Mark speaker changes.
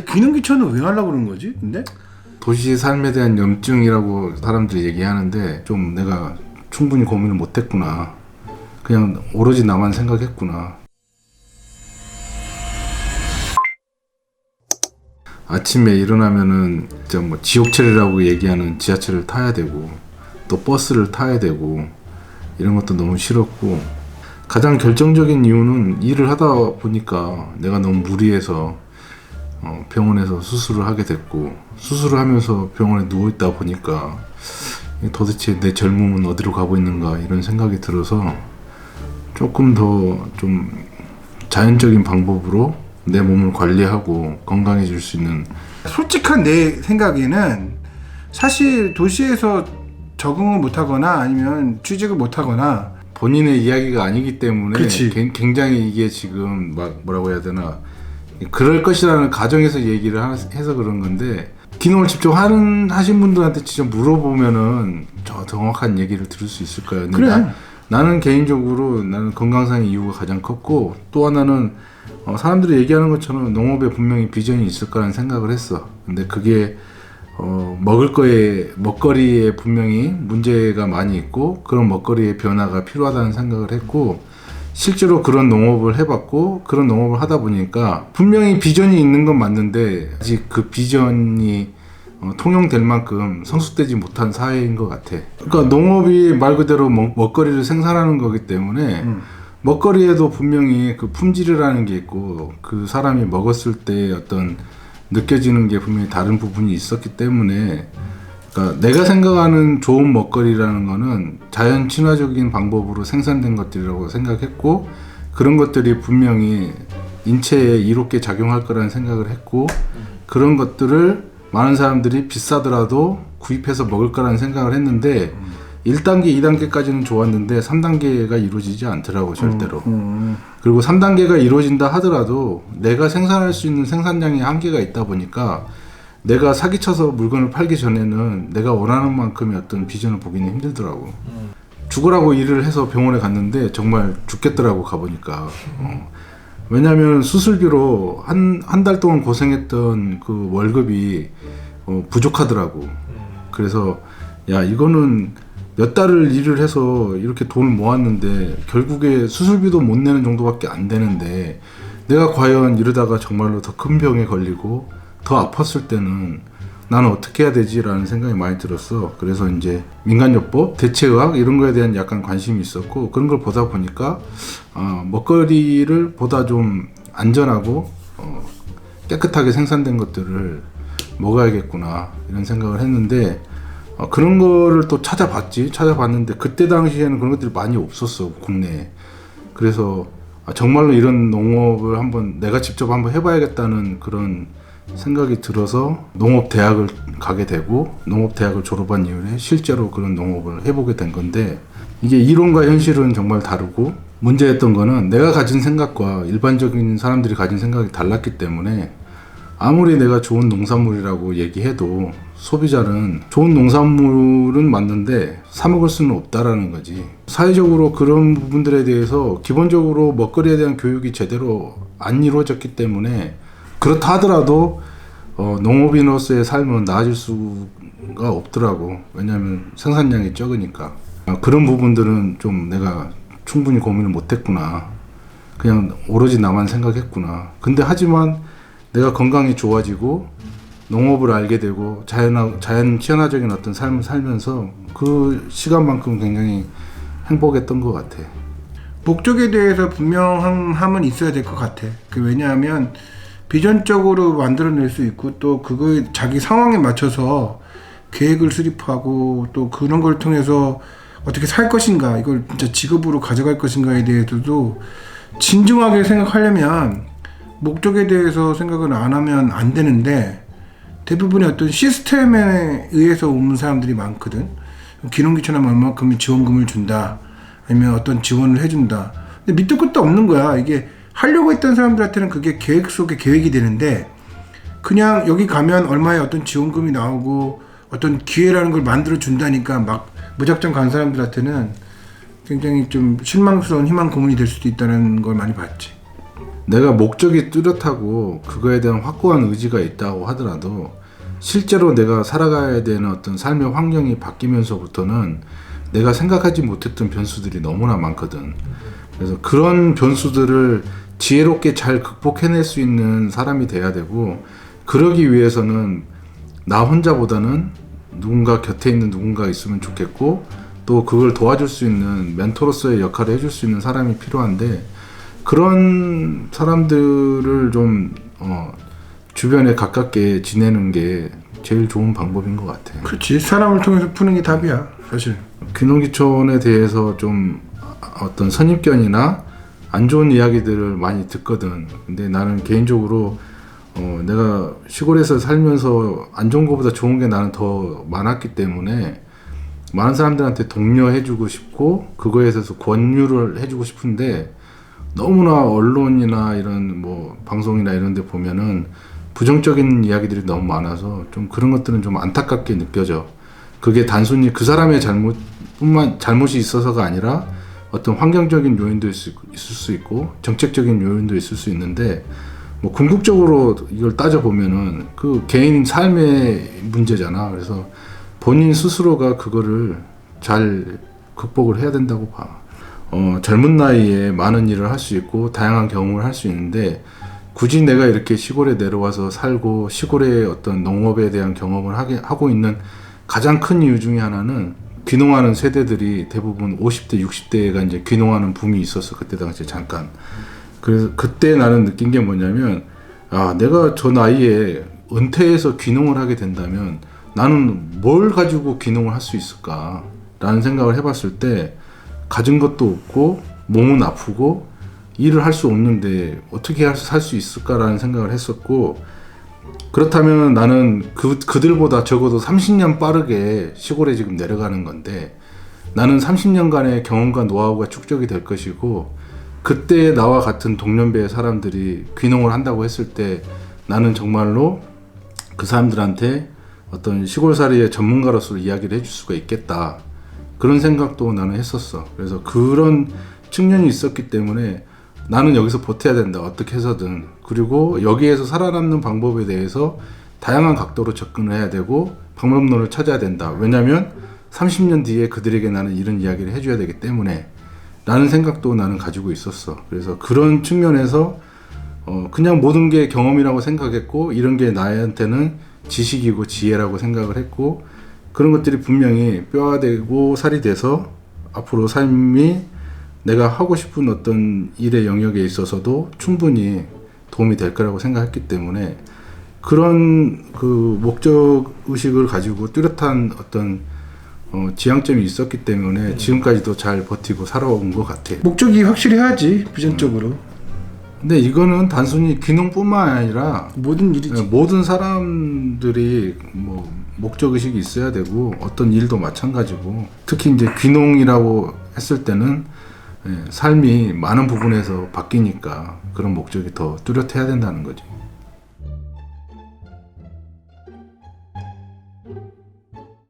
Speaker 1: 기능기천은 왜 하려고 그러는 거지? 근데?
Speaker 2: 도시 삶에 대한 염증이라고 사람들이 얘기하는데 좀 내가 충분히 고민을 못했구나. 그냥 오로지 나만 생각했구나. 아침에 일어나면은 진짜 뭐 지옥철이라고 얘기하는 지하철을 타야 되고 또 버스를 타야 되고 이런 것도 너무 싫었고, 가장 결정적인 이유는 일을 하다 보니까 내가 너무 무리해서 병원에서 수술을 하게 됐고, 수술을 하면서 병원에 누워있다 보니까 도대체 내 젊음은 어디로 가고 있는가 이런 생각이 들어서 조금 더 좀 자연적인 방법으로 내 몸을 관리하고 건강해질 수 있는.
Speaker 1: 솔직한 내 생각에는 사실 도시에서 적응을 못하거나 아니면 취직을 못하거나
Speaker 2: 본인의 이야기가 아니기 때문에
Speaker 1: 그치.
Speaker 2: 굉장히 이게 지금 막 뭐라고 해야 되나, 그럴 것이라는 가정에서 얘기를 해서 그런 건데, 기능을 직접 하신 분들한테 진짜 물어보면은 저 정확한 얘기를 들을 수 있을 거예요. 근데
Speaker 1: 그래.
Speaker 2: 나는 개인적으로 나는 건강상의 이유가 가장 컸고, 또 하나는 사람들이 얘기하는 것처럼 농업에 분명히 비전이 있을 거라는 생각을 했어. 근데 그게 먹거리에 분명히 문제가 많이 있고 그런 먹거리의 변화가 필요하다는 생각을 했고, 실제로 그런 농업을 해봤고 그런 농업을 하다 보니까 분명히 비전이 있는 건 맞는데 아직 그 비전이 통용될 만큼 성숙되지 못한 사회인 것 같아. 그러니까 농업이 말 그대로 먹거리를 생산하는 거기 때문에 먹거리에도 분명히 그 품질이라는 게 있고 그 사람이 먹었을 때 어떤 느껴지는 게 분명히 다른 부분이 있었기 때문에, 그러니까 내가 생각하는 좋은 먹거리라는 거는 자연 친화적인 방법으로 생산된 것들이라고 생각했고, 그런 것들이 분명히 인체에 이롭게 작용할 거라는 생각을 했고, 그런 것들을 많은 사람들이 비싸더라도 구입해서 먹을 거라는 생각을 했는데 1단계, 2단계까지는 좋았는데 3단계가 이루어지지 않더라고, 절대로. 그리고 3단계가 이루어진다 하더라도 내가 생산할 수 있는 생산량의 한계가 있다 보니까 내가 사기쳐서 물건을 팔기 전에는 내가 원하는 만큼의 어떤 비전을 보기는 힘들더라고. 죽으라고 일을 해서 병원에 갔는데 정말 죽겠더라고, 가보니까. 왜냐하면 수술비로 한 달 동안 고생했던 그 월급이 부족하더라고. 그래서 야, 이거는 몇 달을 일을 해서 이렇게 돈을 모았는데 결국에 수술비도 못 내는 정도밖에 안 되는데 내가 과연 이러다가 정말로 더 큰 병에 걸리고 더 아팠을 때는 나는 어떻게 해야 되지라는 생각이 많이 들었어. 그래서 이제 민간요법, 대체의학 이런 거에 대한 약간 관심이 있었고, 그런 걸 보다 보니까 먹거리를 보다 좀 안전하고 깨끗하게 생산된 것들을 먹어야겠구나 이런 생각을 했는데, 그런 거를 또 찾아봤는데 그때 당시에는 그런 것들이 많이 없었어, 국내에. 그래서 정말로 이런 농업을 내가 직접 한번 해봐야겠다는 그런 생각이 들어서 농업대학을 가게 되고, 농업대학을 졸업한 이후에 실제로 그런 농업을 해보게 된 건데, 이게 이론과 현실은 정말 다르고, 문제였던 거는 내가 가진 생각과 일반적인 사람들이 가진 생각이 달랐기 때문에 아무리 내가 좋은 농산물이라고 얘기해도 소비자는 좋은 농산물은 맞는데 사 먹을 수는 없다라는 거지. 사회적으로 그런 부분들에 대해서 기본적으로 먹거리에 대한 교육이 제대로 안 이루어졌기 때문에, 그렇다 하더라도 농업인으로서의 삶은 나아질 수가 없더라고. 왜냐하면 생산량이 적으니까. 그런 부분들은 좀 내가 충분히 고민을 못했구나. 그냥 오로지 나만 생각했구나. 근데 하지만 내가 건강이 좋아지고 농업을 알게 되고 자연 친화적인 어떤 삶을 살면서 그 시간만큼 굉장히 행복했던 것 같아.
Speaker 1: 목적에 대해서 분명함은 있어야 될 것 같아. 왜냐하면 비전적으로 만들어낼 수 있고 또 그거에 자기 상황에 맞춰서 계획을 수립하고 또 그런 걸 통해서 어떻게 살 것인가, 이걸 진짜 직업으로 가져갈 것인가에 대해서도 진중하게 생각하려면 목적에 대해서 생각을 안 하면 안 되는데, 대부분의 어떤 시스템에 의해서 오는 사람들이 많거든. 기농기천하면 얼마큼 지원금을 준다, 아니면 어떤 지원을 해준다. 근데 밑도 끝도 없는 거야. 이게 하려고 했던 사람들한테는 그게 계획 속의 계획이 되는데, 그냥 여기 가면 얼마의 어떤 지원금이 나오고 어떤 기회라는 걸 만들어 준다니까 막 무작정 간 사람들한테는 굉장히 좀 실망스러운 희망 고문이 될 수도 있다는 걸 많이 봤지.
Speaker 2: 내가 목적이 뚜렷하고 그거에 대한 확고한 의지가 있다고 하더라도 실제로 내가 살아가야 되는 어떤 삶의 환경이 바뀌면서부터는 내가 생각하지 못했던 변수들이 너무나 많거든. 그래서 그런 변수들을 지혜롭게 잘 극복해낼 수 있는 사람이 돼야 되고, 그러기 위해서는 나 혼자보다는 누군가 곁에 있는 누군가 있으면 좋겠고, 또 그걸 도와줄 수 있는 멘토로서의 역할을 해줄 수 있는 사람이 필요한데, 그런 사람들을 좀 주변에 가깝게 지내는 게 제일 좋은 방법인 것 같아.
Speaker 1: 그렇지. 사람을 통해서 푸는 게 답이야, 사실.
Speaker 2: 귀농귀촌에 대해서 좀 어떤 선입견이나 안 좋은 이야기들을 많이 듣거든. 근데 나는 개인적으로 내가 시골에서 살면서 안 좋은 것보다 좋은 게 나는 더 많았기 때문에 많은 사람들한테 독려해주고 싶고 그거에 대해서 권유를 해주고 싶은데, 너무나 언론이나 이런 뭐 방송이나 이런 데 보면은 부정적인 이야기들이 너무 많아서 좀 그런 것들은 좀 안타깝게 느껴져. 그게 단순히 그 사람의 잘못이 있어서가 아니라 어떤 환경적인 요인도 있을 수 있고 정책적인 요인도 있을 수 있는데, 뭐 궁극적으로 이걸 따져보면은 그 개인 삶의 문제잖아. 그래서 본인 스스로가 그거를 잘 극복을 해야 된다고 봐. 젊은 나이에 많은 일을 할 수 있고 다양한 경험을 할 수 있는데, 굳이 내가 이렇게 시골에 내려와서 살고 시골의 어떤 농업에 대한 경험을 하고 있는 가장 큰 이유 중에 하나는, 귀농하는 세대들이 대부분 50대, 60대가 이제 귀농하는 붐이 있었어. 그때 당시에 잠깐. 그래서 그때 나는 느낀 게 뭐냐면, 내가 저 나이에 은퇴해서 귀농을 하게 된다면 나는 뭘 가지고 귀농을 할 수 있을까? 라는 생각을 해봤을 때, 가진 것도 없고 몸은 아프고 일을 할 수 없는데 어떻게 살 수 있을까라는 생각을 했었고, 그렇다면 나는 그들보다 적어도 30년 빠르게 시골에 지금 내려가는 건데, 나는 30년간의 경험과 노하우가 축적이 될 것이고, 그때 나와 같은 동년배의 사람들이 귀농을 한다고 했을 때 나는 정말로 그 사람들한테 어떤 시골살이의 전문가로서 이야기를 해줄 수가 있겠다, 그런 생각도 나는 했었어. 그래서 그런 측면이 있었기 때문에 나는 여기서 버텨야 된다, 어떻게 해서든. 그리고 여기에서 살아남는 방법에 대해서 다양한 각도로 접근을 해야 되고 방법론을 찾아야 된다. 왜냐하면 30년 뒤에 그들에게 나는 이런 이야기를 해줘야 되기 때문에 라는 생각도 나는 가지고 있었어. 그래서 그런 측면에서 그냥 모든 게 경험이라고 생각했고, 이런 게 나한테는 지식이고 지혜라고 생각을 했고, 그런 것들이 분명히 뼈가 되고 살이 돼서 앞으로 삶이 내가 하고 싶은 어떤 일의 영역에 있어서도 충분히 도움이 될 거라고 생각했기 때문에, 그런 그 목적 의식을 가지고 뚜렷한 어떤 지향점이 있었기 때문에 지금까지도 잘 버티고 살아온 것 같아.
Speaker 1: 목적이 확실히 해야지, 비전적으로.
Speaker 2: 근데 이거는 단순히 귀농뿐만 아니라
Speaker 1: 모든 일이지.
Speaker 2: 모든 사람들이 뭐 목적의식이 있어야 되고, 어떤 일도 마찬가지고, 특히 이제 귀농이라고 했을 때는 삶이 많은 부분에서 바뀌니까 그런 목적이 더 뚜렷해야 된다는 거지.